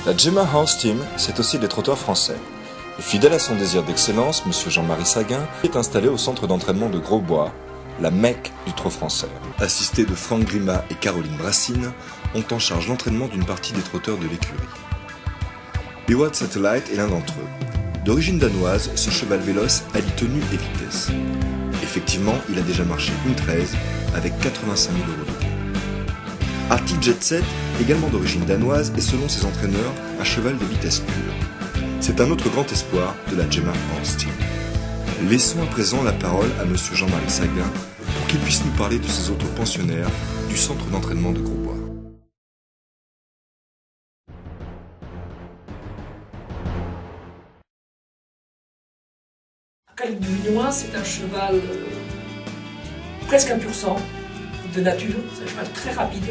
La Gemma Horse Team, c'est aussi des trotteurs français. Et fidèle à son désir d'excellence, M. Jean-Marie Saguin est installé au centre d'entraînement de Grosbois, la Mecque du trot français. Assistés de Franck Grimat et Caroline Brassine, ont en charge l'entraînement d'une partie des trotteurs de l'écurie. Biwott Satellite est l'un d'entre eux. D'origine danoise, ce cheval véloce allie tenue et vitesse. Effectivement, il a déjà marché une 13 avec 85 000 € de gain. Arctic Jet Set, également d'origine danoise, est selon ses entraîneurs un cheval de vitesse pure. C'est un autre grand espoir de la Gemma Horse Team. Laissons à présent la parole à M. Jean-Marie Saguin pour qu'il puisse nous parler de ses autres pensionnaires du centre d'entraînement de Grosbois. Calife du Vinois, c'est un cheval presque un pur sang de nature, c'est un cheval très rapide.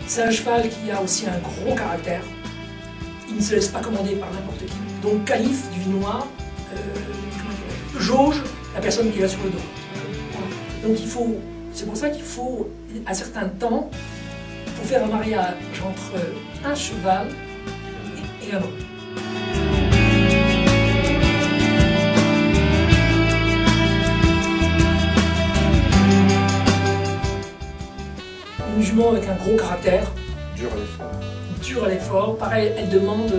C'est un cheval qui a aussi un gros caractère. Il ne se laisse pas commander par n'importe qui. Donc Calife du Vinois jauge la personne qui est là sur le dos. Donc c'est pour ça qu'il faut un certain temps pour faire un mariage entre un cheval et un homme. Une jument avec un gros caractère. Dur à l'effort. Dure à l'effort. Pareil, elle demande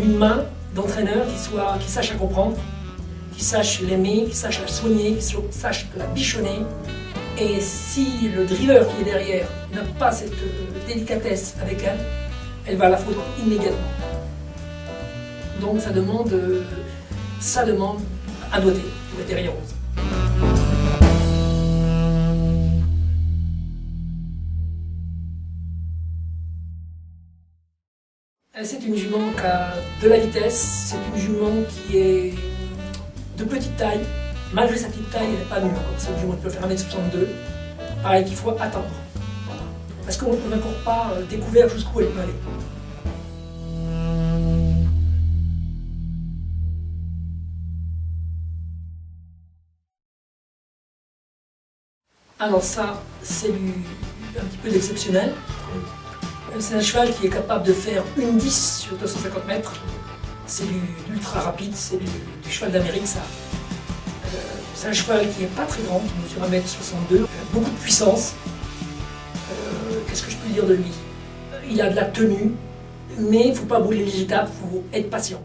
une main d'entraîneur qui sache la comprendre, qui sache l'aimer, qui sache la soigner, qui sache la bichonner. Et si le driver qui est derrière n'a pas cette délicatesse avec elle, elle va la foutre immédiatement. Donc ça demande un doigté pour être derrière rose. C'est une jument qui a de la vitesse, c'est une jument qui est de petite taille. Malgré sa petite taille, elle n'est pas nulle encore. C'est une jument qui peut faire 1m62. Pareil, qu'il faut attendre. Voilà. Parce qu'on n'a encore pas découvert jusqu'où elle peut aller. Alors ça, c'est un petit peu d'exceptionnel. C'est un cheval qui est capable de faire une 10 sur 250 mètres. C'est de l'ultra rapide, c'est du cheval d'Amérique, ça. C'est un cheval qui n'est pas très grand, qui mesure 1m62, beaucoup de puissance. Qu'est-ce que je peux dire de lui? Il a de la tenue, mais il ne faut pas brûler les étapes, il faut être patient.